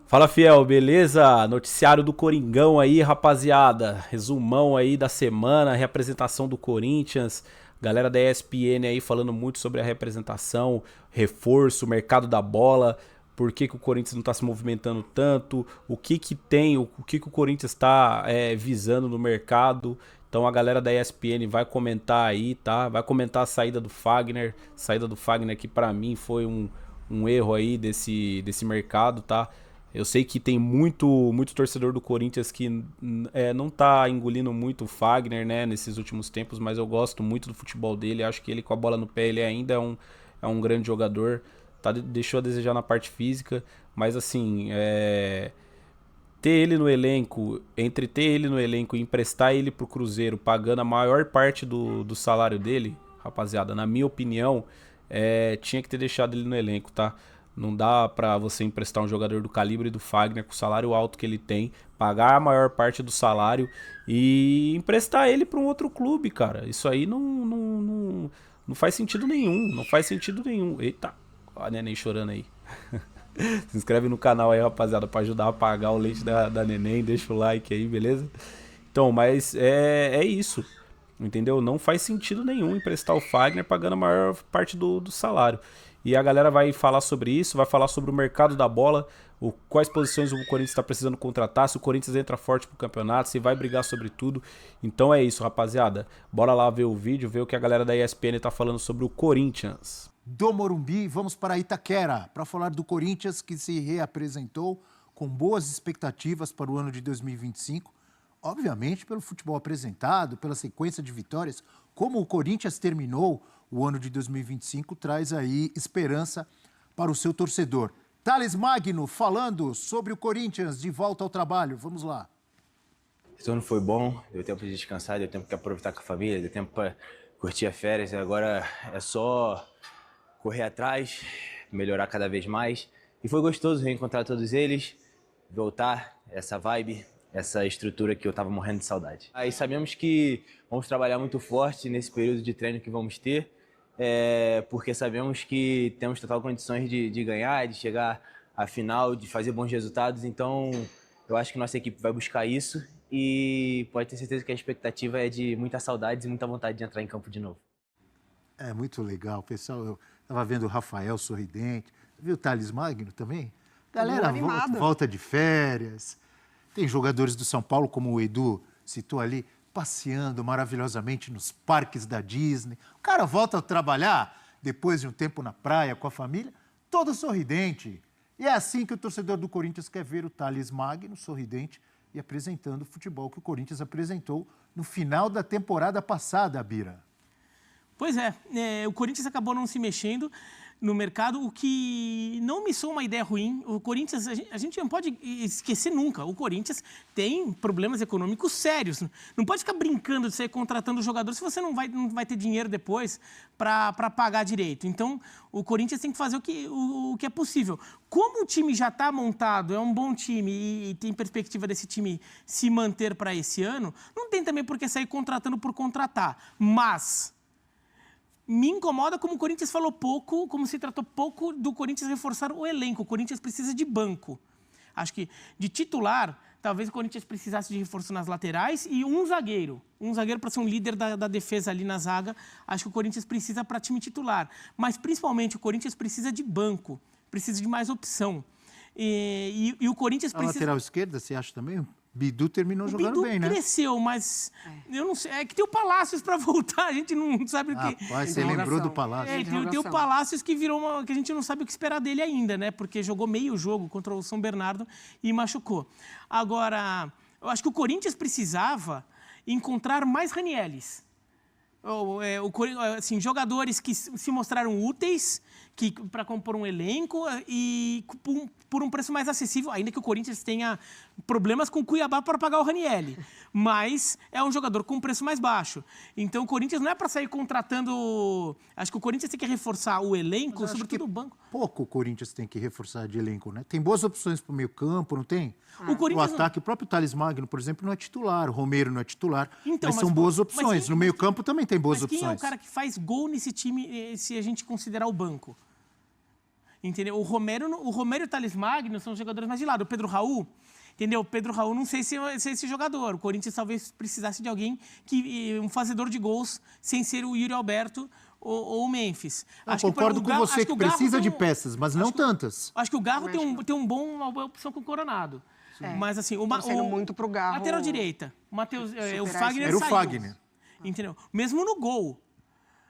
Fala, Fiel, beleza? Noticiário do Coringão aí, rapaziada. Resumão aí da semana, reapresentação do Corinthians. Galera da ESPN aí falando muito sobre a representação, reforço, mercado da bola, por que que o Corinthians não tá se movimentando tanto, o que que tem, o que que o Corinthians tá visando no mercado. Então a galera da ESPN vai comentar aí, tá? Vai comentar a saída do Fagner que pra mim foi um erro aí desse mercado, tá? Eu sei que tem muito torcedor do Corinthians que não tá engolindo muito o Fagner, né, nesses últimos tempos, mas eu gosto muito do futebol dele. Acho que ele com a bola no pé ele ainda é um grande jogador. Tá, deixou a desejar na parte física, mas assim, ter ele no elenco, entre ter ele no elenco e emprestar ele pro Cruzeiro, pagando a maior parte do salário dele, rapaziada, na minha opinião, tinha que ter deixado ele no elenco, tá? Não dá pra você emprestar um jogador do calibre do Fagner, com o salário alto que ele tem, pagar a maior parte do salário e emprestar ele pra um outro clube, cara. Isso aí não faz sentido nenhum. Não faz sentido nenhum. Eita, ó a neném chorando aí. Se inscreve no canal aí, rapaziada, pra ajudar a pagar o leite da neném. Deixa o like aí, beleza? Então, mas é isso. Entendeu? Não faz sentido nenhum emprestar o Fagner pagando a maior parte do salário. E a galera vai falar sobre isso, vai falar sobre o mercado da bola, quais posições o Corinthians está precisando contratar, se o Corinthians entra forte pro campeonato, se vai brigar sobre tudo. Então é isso, rapaziada. Bora lá ver o vídeo, ver o que a galera da ESPN tá falando sobre o Corinthians. Do Morumbi, vamos para Itaquera para falar do Corinthians que se reapresentou com boas expectativas para o ano de 2025. Obviamente pelo futebol apresentado, pela sequência de vitórias, como o Corinthians terminou o ano de 2025, traz aí esperança para o seu torcedor. Thales Magno falando sobre o Corinthians de volta ao trabalho. Vamos lá. Esse ano foi bom, deu tempo de descansar, deu tempo de aproveitar com a família, deu tempo para curtir as férias. Agora é só correr atrás, melhorar cada vez mais. E foi gostoso reencontrar todos eles, voltar essa vibe, essa estrutura que eu estava morrendo de saudade. Aí sabemos que vamos trabalhar muito forte nesse período de treino que vamos ter, porque sabemos que temos total condições de ganhar, de chegar à final, de fazer bons resultados. Então eu acho que nossa equipe vai buscar isso e pode ter certeza que a expectativa é de muita saudade e muita vontade de entrar em campo de novo. É muito legal, pessoal. Eu estava vendo o Rafael sorridente, viu o Thales Magno também? Galera volta de férias. Tem jogadores do São Paulo, como o Edu citou ali, passeando maravilhosamente nos parques da Disney. O cara volta a trabalhar depois de um tempo na praia com a família, todo sorridente. E é assim que o torcedor do Corinthians quer ver o Thales Magno, sorridente e apresentando o futebol que o Corinthians apresentou no final da temporada passada, Bira. Pois é, o Corinthians acabou não se mexendo no mercado, o que não me soa uma ideia ruim. O Corinthians, a gente não pode esquecer nunca, o Corinthians tem problemas econômicos sérios. Não pode ficar brincando de sair contratando jogadores se você não vai ter dinheiro depois para pagar direito. Então, o Corinthians tem que fazer o que é possível. Como o time já está montado, é um bom time e tem perspectiva desse time se manter para esse ano, não tem também por que sair contratando por contratar. Mas me incomoda como o Corinthians falou pouco, como se tratou pouco do Corinthians reforçar o elenco. O Corinthians precisa de banco. Acho que de titular, talvez o Corinthians precisasse de reforço nas laterais e um zagueiro. Um zagueiro para ser um líder da defesa ali na zaga. Acho que o Corinthians precisa para time titular. Mas principalmente o Corinthians precisa de banco, precisa de mais opção. E o Corinthians precisa... A lateral esquerda, você acha também? Bidu terminou jogando bem, né? Bidu cresceu, mas eu não sei. É que tem o Palácios para voltar, a gente não sabe o que... Rapaz, você lembrou do Palácio. Tem o Palácios que virou que a gente não sabe o que esperar dele ainda, né? Porque jogou meio jogo contra o São Bernardo e machucou. Agora, eu acho que o Corinthians precisava encontrar mais Ranielis. Assim, jogadores que se mostraram úteis para compor um elenco e por um preço mais acessível, ainda que o Corinthians tenha problemas com o Cuiabá para pagar o Ranielli, mas é um jogador com um preço mais baixo. Então o Corinthians não é para sair contratando... Acho que o Corinthians tem que reforçar o elenco, sobretudo o banco. Pouco o Corinthians tem que reforçar de elenco, né? Tem boas opções para o meio campo, não tem? O ataque, o próprio Thales Magno, por exemplo, não é titular, o Romero não é titular, então, mas são boas opções. No meio campo também tem boas opções. Quem é o cara que faz gol nesse time, se a gente considerar o banco? Entendeu? O Romero e o Thales Magno são jogadores mais de lado. O Pedro Raul, entendeu? O Pedro Raul não sei se é esse jogador. O Corinthians talvez precisasse de alguém um fazedor de gols sem ser o Yuri Alberto ou o Memphis. Concordo com você que precisa de peças, mas não tantas. Acho que o Garro tem uma boa opção com o Coronado. Mas assim, muito pro Garro. Lateral direita. O Fagner era o saiu. Fagner. Entendeu? Mesmo no gol.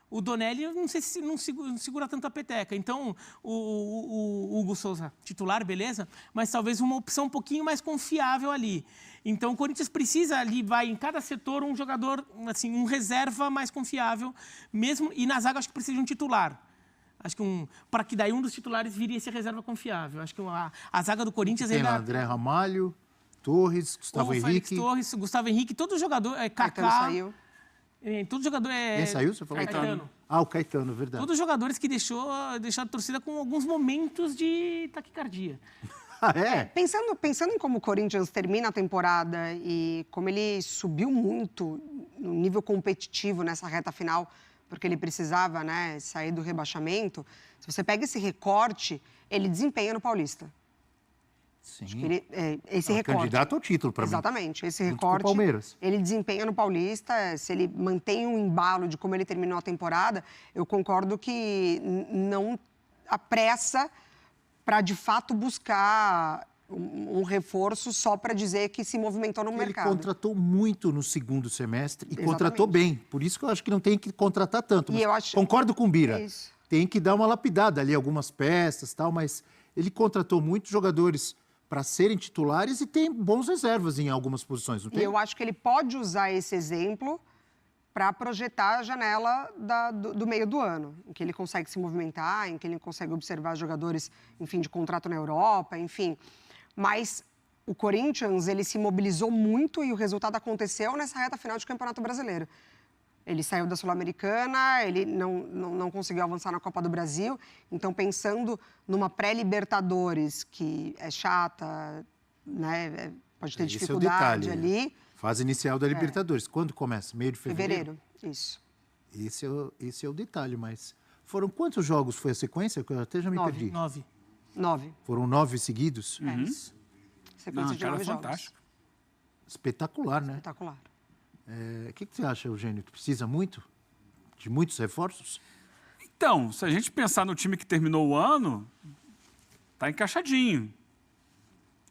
O Donelli, eu não sei se não segura tanto a peteca. Então, o Hugo Souza, titular, beleza, mas talvez uma opção um pouquinho mais confiável ali. Então, o Corinthians precisa ali, vai em cada setor, um jogador, assim, um reserva mais confiável, mesmo. E na zaga, acho que precisa de um titular. Acho que para que daí um dos titulares viria esse reserva confiável. Acho que a zaga do Corinthians tem lá André Ramalho, Torres, Gustavo Henrique. Félix Torres, Gustavo Henrique, todo jogador, Kaká. Saiu. Todo jogador Quem saiu? Você falou? Caetano. O Caetano, verdade. Todos os jogadores que deixou a torcida com alguns momentos de taquicardia. Pensando em como o Corinthians termina a temporada e como ele subiu muito no nível competitivo nessa reta final, porque ele precisava, né, sair do rebaixamento, se você pega esse recorte, ele desempenha no Paulista. Sim. Acho que esse recorte. Candidato ao título, para mim. Exatamente. Esse Junto com o recorte, Palmeiras. ele desempenha no Paulista. Se ele mantém um embalo de como ele terminou a temporada, eu concordo que não apressa para, de fato, buscar um reforço só para dizer que se movimentou no mercado. Ele contratou muito no segundo semestre e contratou bem. Por isso que eu acho que não tem que contratar tanto. Concordo com o Bira. Tem que dar uma lapidada ali, algumas peças e tal, mas ele contratou muitos jogadores para serem titulares e tem bons reservas em algumas posições, não tem? E eu acho que ele pode usar esse exemplo para projetar a janela do meio do ano, em que ele consegue se movimentar, em que ele consegue observar jogadores, enfim, de contrato na Europa, enfim. Mas o Corinthians, ele se mobilizou muito e o resultado aconteceu nessa reta final de Campeonato Brasileiro. Ele saiu da Sul-Americana, ele não conseguiu avançar na Copa do Brasil. Então, pensando numa pré-Libertadores, que é chata, né, pode ter dificuldade ali. Fase inicial da Libertadores. Quando começa? Meio de fevereiro? Isso. Esse é o detalhe, mas... Foram quantos jogos foi a sequência? Eu até já me perdi. 9. Foram 9 seguidos? Isso. Sequência de 9 jogos. Fantástico. Espetacular, né? Espetacular. O que você acha, Eugênio? Tu precisa muito? De muitos reforços? Então, se a gente pensar no time que terminou o ano, tá encaixadinho.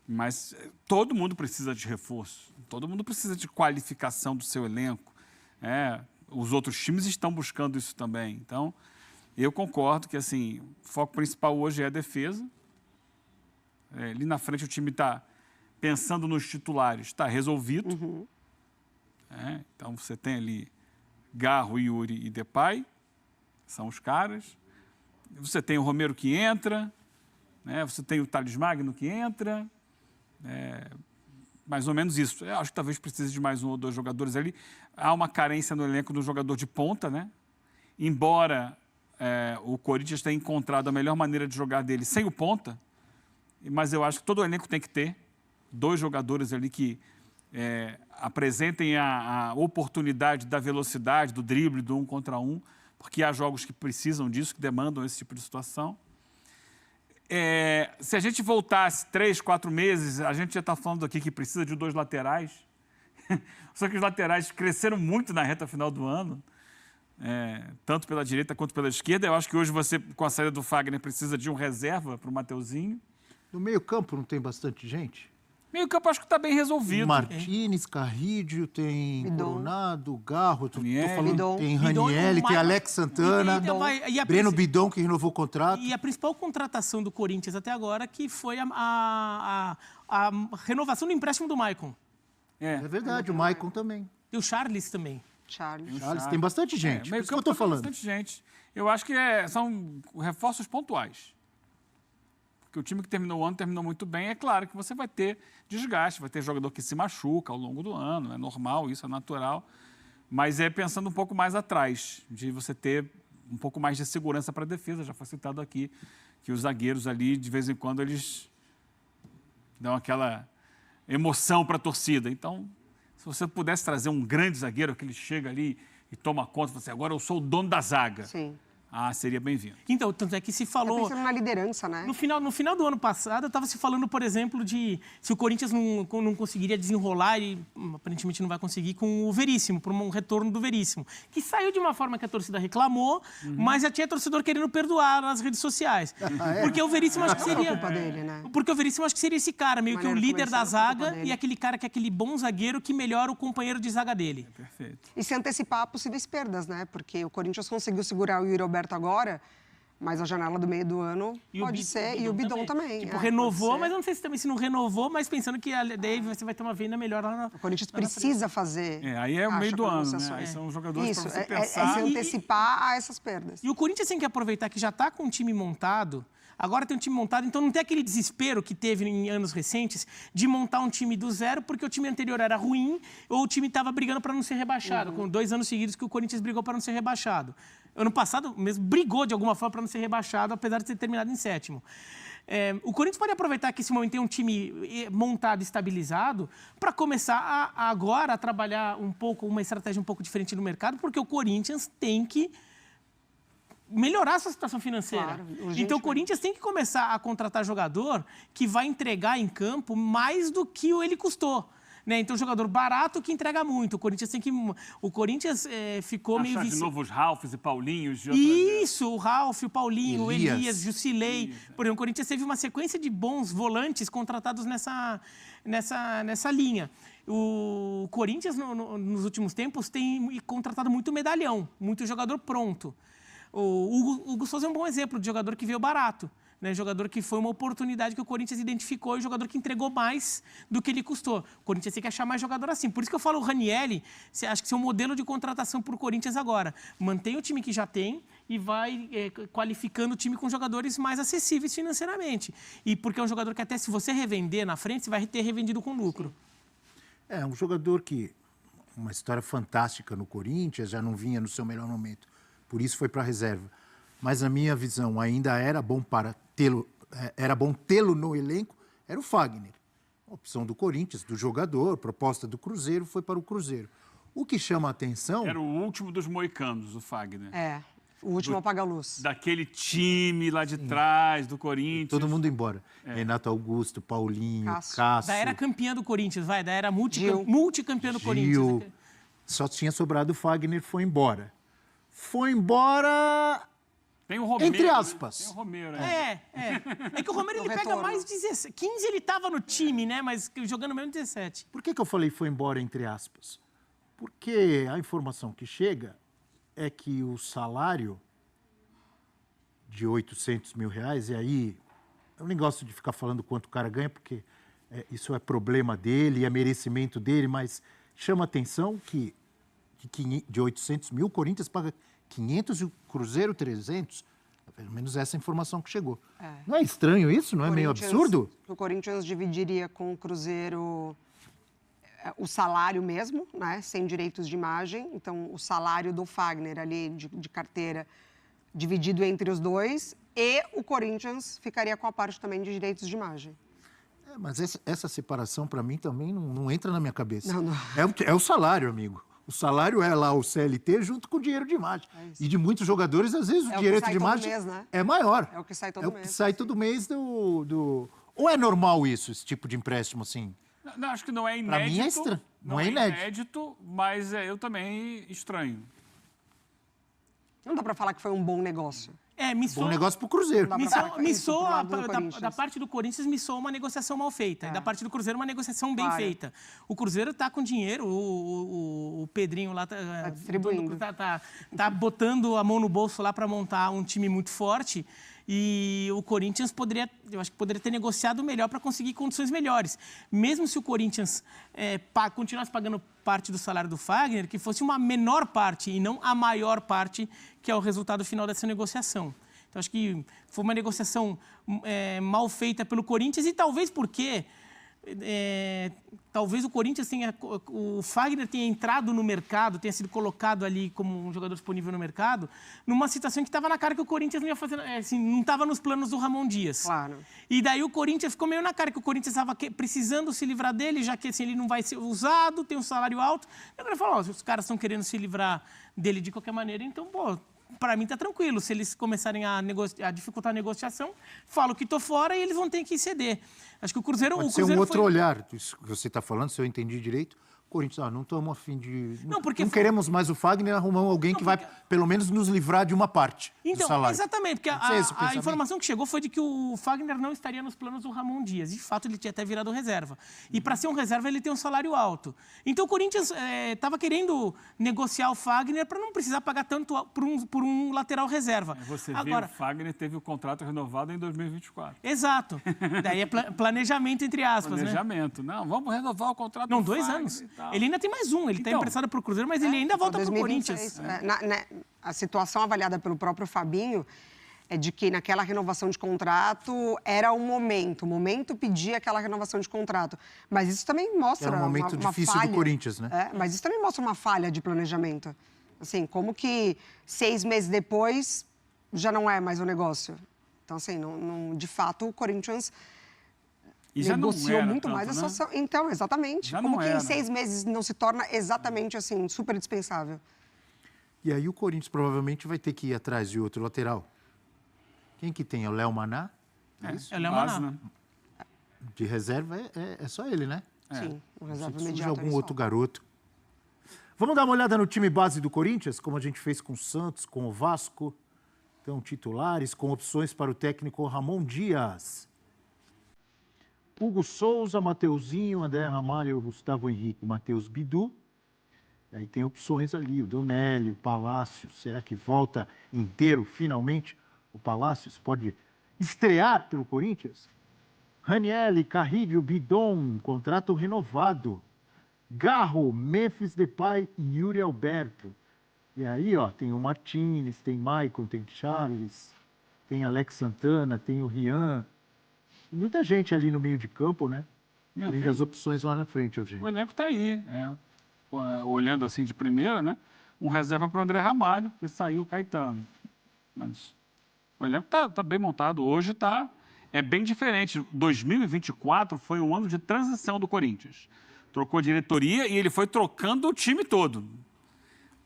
Mas todo mundo precisa de reforço. Todo mundo precisa de qualificação do seu elenco. Os outros times estão buscando isso também. Então, eu concordo que assim, o foco principal hoje é a defesa. Ali na frente o time está pensando nos titulares, está resolvido. Então, você tem ali Garro, Yuri e Depay, são os caras. Você tem o Romero que entra, né? Você tem o Thales Magno que entra. Mais ou menos isso. Eu acho que talvez precise de mais um ou dois jogadores ali. Há uma carência no elenco do jogador de ponta, né? Embora o Corinthians tenha encontrado a melhor maneira de jogar dele sem o ponta, mas eu acho que todo o elenco tem que ter 2 jogadores ali que apresentem a oportunidade da velocidade, do drible, do 1 contra 1, porque há jogos que precisam disso, que demandam esse tipo de situação. Se a gente voltasse 3, 4 meses, a gente já está falando aqui que precisa de 2 laterais. Só que os laterais cresceram muito na reta final do ano, tanto pela direita quanto pela esquerda. Eu acho que hoje você, com a saída do Fagner, precisa de um reserva para o Mateuzinho. No meio-campo não tem bastante gente? Meio-campo acho que está bem resolvido. Martínez, Carrídio, tem Coronado, Garro, Bidon. Tem Ranieri, tem Alex Santana, Breno Bidon, que renovou o contrato. E a principal contratação do Corinthians até agora, que foi a renovação do empréstimo do Maicon. É verdade, o Maicon também. E o Charles também. Charles, tem bastante gente. Por isso que eu estou falando. Bastante gente. Eu acho que são reforços pontuais. Porque o time que terminou o ano terminou muito bem. É claro que você vai ter desgaste, vai ter jogador que se machuca ao longo do ano. É normal, isso é natural. Mas pensando um pouco mais atrás, de você ter um pouco mais de segurança para a defesa. Já foi citado aqui que os zagueiros ali, de vez em quando, eles dão aquela emoção para a torcida. Então, se você pudesse trazer um grande zagueiro, que ele chega ali e toma conta, você agora eu sou o dono da zaga. Sim. seria bem-vindo. Então, tanto é que se falou... Tá pensando na liderança, né? No final do ano passado, estava se falando, por exemplo, de se o Corinthians não conseguiria desenrolar, e aparentemente não vai conseguir, com o Veríssimo, por um retorno do Veríssimo, que saiu de uma forma que a torcida reclamou, mas já tinha torcedor querendo perdoar nas redes sociais. Porque o Veríssimo acho que seria... culpa dele, né? Porque o Veríssimo acho que seria esse cara, meio que o líder da zaga e aquele cara que é aquele bom zagueiro que melhora o companheiro de zaga dele. Perfeito. E se antecipar a possíveis perdas, né? Porque o Corinthians conseguiu segurar o Yuri Alberto agora, mas a janela do meio do ano pode ser, e o Bidon também. Tipo, renovou, mas eu não sei se também se não renovou, mas pensando que daí você vai ter uma venda melhor lá na... O Corinthians precisa fazer. Aí é o meio do ano, né? Aí são jogadores para você pensar. É se antecipar a essas perdas. E o Corinthians tem que aproveitar que já está com um time montado. Agora tem um time montado, então não tem aquele desespero que teve em anos recentes de montar um time do zero porque o time anterior era ruim ou o time estava brigando para não ser rebaixado. Com 2 anos seguidos que o Corinthians brigou para não ser rebaixado. Ano passado mesmo brigou de alguma forma para não ser rebaixado, apesar de ter terminado em 7º. O Corinthians pode aproveitar que esse momento tem um time montado, estabilizado, para começar agora a trabalhar uma estratégia um pouco diferente no mercado, porque o Corinthians tem que melhorar a sua situação financeira. Claro, então o Corinthians tem que começar a contratar jogador que vai entregar em campo mais do que ele custou. Né? Então, jogador barato que entrega muito. O Corinthians tem que... O Corinthians ficou meio... de novo os Ralfs e Paulinhos. Isso, o Ralf, o Paulinho, o Elias, Jusilei. Por exemplo, o Corinthians teve uma sequência de bons volantes contratados nessa linha. O Corinthians, nos últimos tempos, tem contratado muito medalhão, muito jogador pronto. O Hugo Souza é um bom exemplo de jogador que veio barato. Né, jogador que foi uma oportunidade que o Corinthians identificou e jogador que entregou mais do que ele custou. O Corinthians tem que achar mais jogador assim. Por isso que eu falo o Ranieri, acho que é um modelo de contratação para o Corinthians agora. Mantém o time que já tem e vai qualificando o time com jogadores mais acessíveis financeiramente. E porque é um jogador que até se você revender na frente, você vai ter revendido com lucro. É um jogador que... Uma história fantástica no Corinthians, já não vinha no seu melhor momento. Por isso foi para a reserva. Mas, na minha visão, ainda era bom tê-lo no elenco, era o Fagner. A opção do Corinthians, do jogador, proposta do Cruzeiro, foi para o Cruzeiro. O que chama a atenção... Era o último dos moicanos, o Fagner. O último apaga-luz. Daquele time lá de trás, do Corinthians. Todo mundo embora. Renato Augusto, Paulinho, Cássio... Da era campeã do Corinthians, da era multicampeã do Corinthians. Só tinha sobrado o Fagner, foi embora. Foi embora... Tem o Romero, entre aspas. Tem o Romero, É que o Romero ele pega mais 17. 15 ele estava no time, né? Mas jogando mesmo 17. Por que eu falei foi embora entre aspas? Porque a informação que chega é que o salário de R$800 mil, e aí eu nem gosto de ficar falando quanto o cara ganha, porque isso é problema dele, é merecimento dele, mas chama atenção que de 800 mil, o Corinthians paga 500 e o Cruzeiro 300. Pelo menos essa informação que chegou. Não é estranho isso? Não é meio absurdo? O Corinthians dividiria com o Cruzeiro o salário mesmo, né, sem direitos de imagem. Então, o salário do Fagner ali de carteira dividido entre os dois, e o Corinthians ficaria com a parte também de direitos de imagem. Mas essa separação, para mim, também não entra na minha cabeça. Não. É o salário, amigo. O salário é lá o CLT junto com o dinheiro de imagem. E de muitos jogadores, às vezes, o direito de imagem mês, né? é maior. É o que sai todo mês. É o que sai todo mês do... Ou é normal isso, esse tipo de empréstimo, assim? Não, acho que não é inédito. Para mim é estranho. Não é inédito, mas eu também estranho. Não dá para falar que foi um bom negócio. Bom negócio pro Cruzeiro. Me soa, da parte do Corinthians, me soa uma negociação mal feita. E da parte do Cruzeiro, uma negociação bem feita. O Cruzeiro tá com dinheiro, o Pedrinho lá tá distribuindo. Tá botando a mão no bolso lá para montar um time muito forte. E o Corinthians eu acho que poderia ter negociado melhor para conseguir condições melhores. Mesmo se o Corinthians continuasse pagando parte do salário do Fagner, que fosse uma menor parte e não a maior parte, que é o resultado final dessa negociação. Então, acho que foi uma negociação mal feita pelo Corinthians e talvez porque... talvez o Corinthians o Fagner tenha entrado no mercado, tenha sido colocado ali como um jogador disponível no mercado, numa situação que estava na cara que o Corinthians não ia fazer, assim, não estava nos planos do Ramon Dias. Claro. E daí o Corinthians ficou meio na cara que o Corinthians estava precisando se livrar dele, já que assim, ele não vai ser usado, tem um salário alto. E agora ele falou, se os caras estão querendo se livrar dele de qualquer maneira, então, para mim tá tranquilo. Se eles começarem a dificultar a negociação, falo que tô fora e eles vão ter que ceder. Acho que o Cruzeiro... Pode ser um outro olhar, isso que você está falando, se eu entendi direito. Corinthians, não estamos a fim de... Não queremos mais o Fagner, arrumamos alguém que vai, pelo menos, nos livrar de uma parte do salário. Exatamente, porque a informação que chegou foi de que o Fagner não estaria nos planos do Ramon Dias. De fato, ele tinha até virado reserva. E para ser um reserva, ele tem um salário alto. Então, o Corinthians estava querendo negociar o Fagner para não precisar pagar tanto por um lateral reserva. Você viu, o Fagner teve o contrato renovado em 2024. Exato. Daí é planejamento, entre aspas, planejamento. Né? Não, vamos renovar o contrato do Fagner. 2 anos. Ele ainda tem mais um. Ele está emprestado para o Cruzeiro, mas ele ainda volta para o Corinthians. A situação avaliada pelo próprio Fabinho é de que naquela renovação de contrato era o momento pedia aquela renovação de contrato. Mas isso também mostra era um momento difícil falha, do Corinthians, né? Mas isso também mostra uma falha de planejamento. Assim, como que 6 meses depois já não é mais o negócio. Então, assim, de fato, o Corinthians... E já negociou não muito tanto, mais né? a situação. Então, exatamente. Já como não que era. em 6 meses não se torna exatamente assim, super dispensável? E aí o Corinthians provavelmente vai ter que ir atrás de outro lateral. Quem que tem? É o Léo Maná? É o Léo Maná. De reserva é só ele, né? Sim, um reserva Se imediato. algum outro garoto. Vamos dar uma olhada no time base do Corinthians, como a gente fez com o Santos, com o Vasco. Então, titulares com opções para o técnico Ramon Dias. Hugo Souza, Mateuzinho, André Ramalho, Gustavo Henrique, Matheus Bidu. E aí tem opções ali, o Donélio, o Palácio. Será que volta inteiro, finalmente? O Palácio pode estrear pelo Corinthians? Ranieri, Carrilho, Bidon, contrato renovado. Garro, Memphis Depay e Yuri Alberto. E aí, tem o Martínez, tem Maicon, tem Charles, tem Alex Santana, tem o Rian. Muita gente ali no meio de campo, né? Além das opções lá na frente, Eugênio. O elenco está aí, olhando assim de primeira, né? Um reserva para o André Ramalho, que saiu o Caetano. Mas o elenco está bem montado. Hoje é bem diferente. 2024 foi um ano de transição do Corinthians. Trocou diretoria e ele foi trocando o time todo.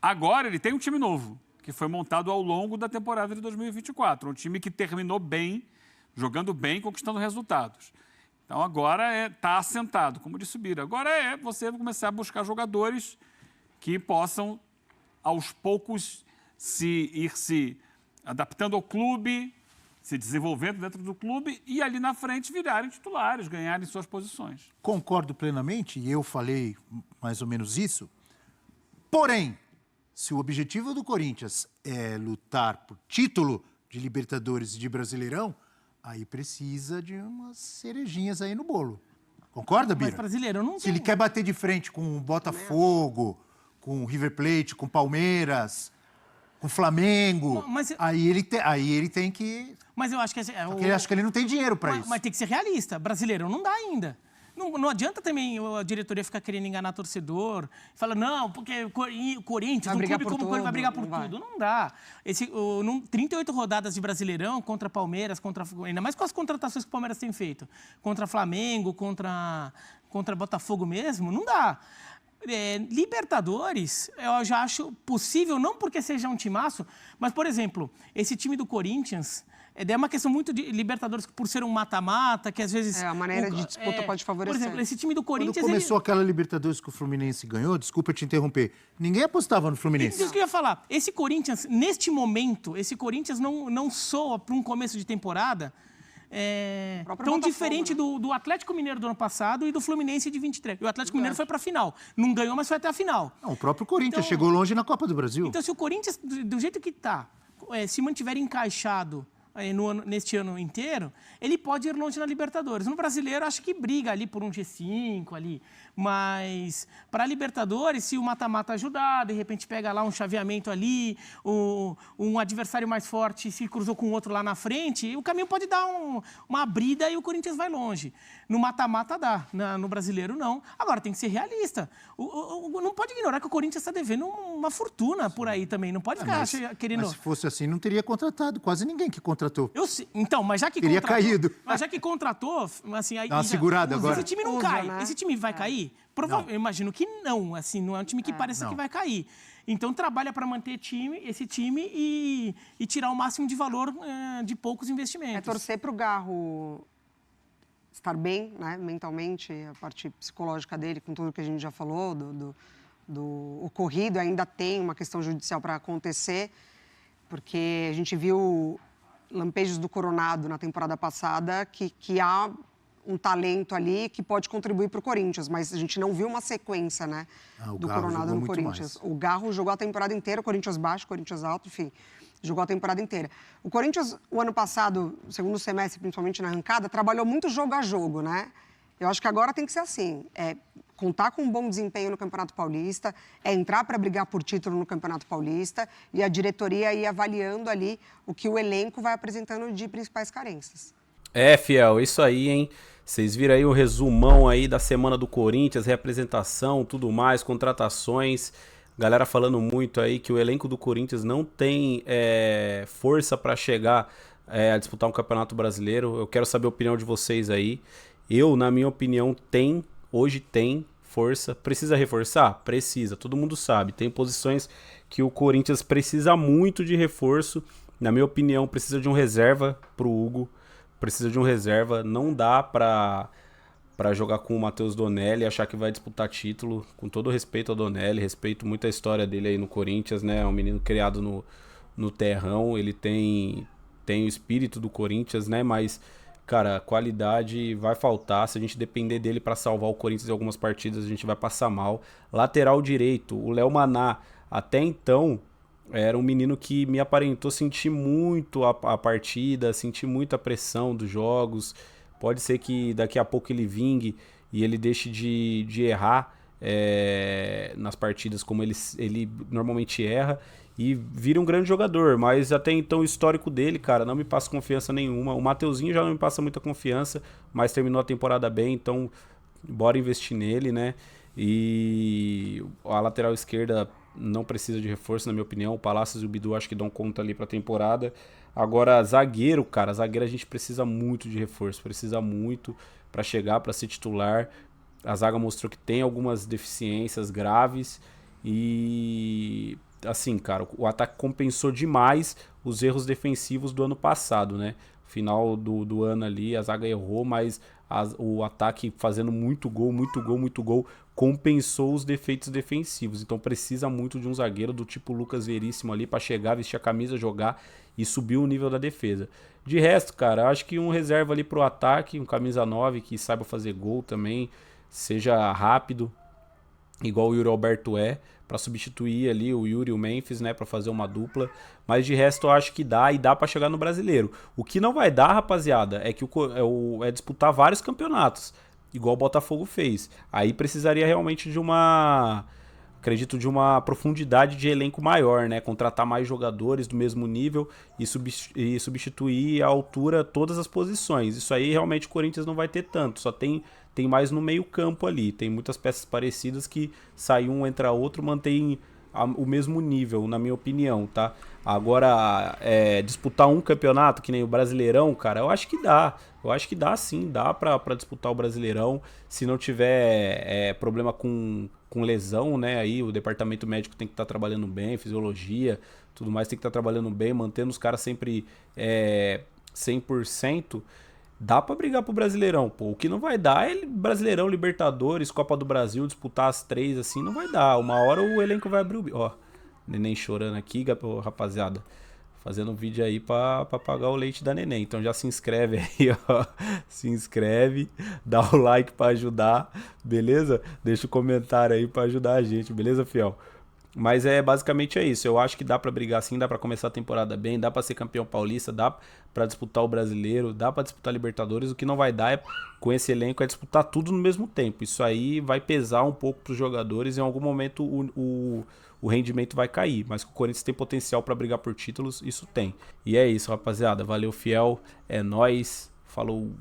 Agora ele tem um time novo, que foi montado ao longo da temporada de 2024. Um time que terminou bem, jogando bem, conquistando resultados. Então, agora está assentado, como disse o Bira. Agora você começar a buscar jogadores que possam, aos poucos, ir se adaptando ao clube, se desenvolvendo dentro do clube e, ali na frente, virarem titulares, ganharem suas posições. Concordo plenamente, e eu falei mais ou menos isso. Porém, se o objetivo do Corinthians é lutar por título de Libertadores e de Brasileirão, aí precisa de umas cerejinhas aí no bolo. Concorda, Bira? Mas Brasileirão não tem. Se ele quer bater de frente com o Botafogo, com o River Plate, com o Palmeiras, com o Flamengo, aí ele tem que... Mas eu acho que... Ele acha que ele não tem dinheiro para isso. Mas tem que ser realista. Brasileirão não dá ainda. Não adianta também a diretoria ficar querendo enganar torcedor. Fala, não, porque o Corinthians, um clube como o Corinthians vai brigar por tudo. Não dá. 38 rodadas de Brasileirão contra Palmeiras, ainda mais com as contratações que o Palmeiras tem feito. Contra Flamengo, contra Botafogo mesmo, não dá. Libertadores, eu já acho possível, não porque seja um timaço, mas, por exemplo, esse time do Corinthians... É uma questão muito de Libertadores, por ser um mata-mata, que às vezes... A maneira de disputa pode favorecer. Por exemplo, esse time do Corinthians... Quando começou aquela Libertadores que o Fluminense ganhou, desculpa te interromper, ninguém apostava no Fluminense. Isso que eu ia falar. Esse Corinthians, neste momento, não soa para um começo de temporada tão diferente do Atlético Mineiro do ano passado e do Fluminense de 23. O Atlético Mineiro foi para a final. Não ganhou, mas foi até a final. Não, o próprio Corinthians chegou longe na Copa do Brasil. Então, se o Corinthians, do jeito que está, se mantiver encaixado... neste ano inteiro, ele pode ir longe na Libertadores. No Brasileiro, acho que briga ali por um G5 ali. Mas para a Libertadores, se o mata-mata ajudar, de repente pega lá um chaveamento ali, um adversário mais forte se cruzou com outro lá na frente, o caminho pode dar uma abrida e o Corinthians vai longe. No mata-mata dá, no Brasileiro não. Agora, tem que ser realista. Não pode ignorar que o Corinthians está devendo uma fortuna por aí também. Não pode ficar querendo... Mas se fosse assim, não teria contratado quase ninguém que contratou contratou. Então, mas já que Teria contratou... caído. Mas já que contratou, assim... Aí, dá uma segurada agora. Esse time não cai. Né? Esse time vai cair? Eu imagino que não. Assim, não é um time que pareça que vai cair. Então, trabalha para manter esse time e tirar o máximo de valor de poucos investimentos. É torcer para o Garro estar bem, né, mentalmente, a parte psicológica dele, com tudo que a gente já falou, do ocorrido. Ainda tem uma questão judicial para acontecer, porque a gente viu lampejos do Coronado na temporada passada, que há um talento ali que pode contribuir para o Corinthians, mas a gente não viu uma sequência, né, do Coronado no Corinthians. O Garro jogou a temporada inteira, o Corinthians baixo, Corinthians alto, enfim, jogou a temporada inteira. O Corinthians, o ano passado, segundo semestre, principalmente na arrancada, trabalhou muito jogo a jogo, né? Eu acho que agora tem que ser assim, contar com um bom desempenho no Campeonato Paulista, entrar para brigar por título no Campeonato Paulista e a diretoria ir avaliando ali o que o elenco vai apresentando de principais carências. Fiel, isso aí, hein? Vocês viram aí o resumão aí da semana do Corinthians, representação, tudo mais, contratações. Galera falando muito aí que o elenco do Corinthians não tem força para chegar a disputar um Campeonato Brasileiro. Eu quero saber a opinião de vocês aí. Eu, na minha opinião, hoje tem força. Precisa reforçar? Precisa, todo mundo sabe. Tem posições que o Corinthians precisa muito de reforço. Na minha opinião, precisa de um reserva pro Hugo. Precisa de um reserva, não dá pra jogar com o Matheus Donelli e achar que vai disputar título. Com todo respeito ao Donelli, respeito muito a história dele aí no Corinthians, né? É um menino criado no terrão, ele tem o espírito do Corinthians, né? Mas, cara, qualidade vai faltar. Se a gente depender dele pra salvar o Corinthians em algumas partidas, a gente vai passar mal. Lateral direito, o Léo Maná, até então... era um menino que me aparentou sentir muito a partida, sentir muito a pressão dos jogos. Pode ser que daqui a pouco ele vingue e ele deixe de errar nas partidas como ele normalmente erra e vira um grande jogador. Mas até então o histórico dele, cara, não me passa confiança nenhuma. O Mateuzinho já não me passa muita confiança, mas terminou a temporada bem, então bora investir nele, né? E a lateral esquerda não precisa de reforço, na minha opinião. O Palacios e o Bidu acho que dão conta ali pra temporada. Agora, zagueiro, cara, zagueiro a gente precisa muito de reforço, precisa muito pra chegar, pra ser titular. A zaga mostrou que tem algumas deficiências graves e, assim, cara, o ataque compensou demais os erros defensivos do ano passado, né? Final do ano ali, a zaga errou, mas o ataque fazendo muito gol, compensou os defeitos defensivos. Então precisa muito de um zagueiro do tipo Lucas Veríssimo ali para chegar, vestir a camisa, jogar e subir o nível da defesa. De resto, cara, acho que um reserva ali pro ataque, um camisa 9 que saiba fazer gol também, seja rápido, igual o Yuri Alberto para substituir ali o Yuri e o Memphis, né, para fazer uma dupla. Mas de resto eu acho que dá, e dá para chegar no Brasileiro. O que não vai dar, rapaziada, é que é disputar vários campeonatos, igual o Botafogo fez. Aí precisaria realmente de uma profundidade de elenco maior, né? Contratar mais jogadores do mesmo nível e substituir à altura todas as posições. Isso aí realmente o Corinthians não vai ter tanto, só tem mais no meio campo ali. Tem muitas peças parecidas que sai um, entra outro, mantém o mesmo nível, na minha opinião, tá? Agora, disputar um campeonato, que nem o Brasileirão, cara, eu acho que dá. Eu acho que dá sim, dá pra disputar o Brasileirão. Se não tiver problema com lesão, né? Aí o departamento médico tem que estar trabalhando bem, fisiologia, tudo mais tem que estar trabalhando bem, mantendo os caras sempre 100%. Dá pra brigar pro Brasileirão, pô. O que não vai dar é Brasileirão, Libertadores, Copa do Brasil, disputar as três assim, não vai dar. Uma hora o elenco vai abrir o... Ó, neném chorando aqui, rapaziada. Fazendo um vídeo aí pra pagar o leite da neném. Então já se inscreve aí, ó. Se inscreve, dá o like pra ajudar, beleza? Deixa o comentário aí pra ajudar a gente, beleza, fiel? Mas basicamente é isso. Eu acho que dá pra brigar sim, dá pra começar a temporada bem, dá pra ser campeão paulista, dá pra disputar o Brasileiro, dá pra disputar a Libertadores. O que não vai dar com esse elenco é disputar tudo no mesmo tempo. Isso aí vai pesar um pouco pros jogadores. Em algum momento o rendimento vai cair, mas que o Corinthians tem potencial pra brigar por títulos, isso tem. E é isso, rapaziada. Valeu, fiel. É nóis. Falou.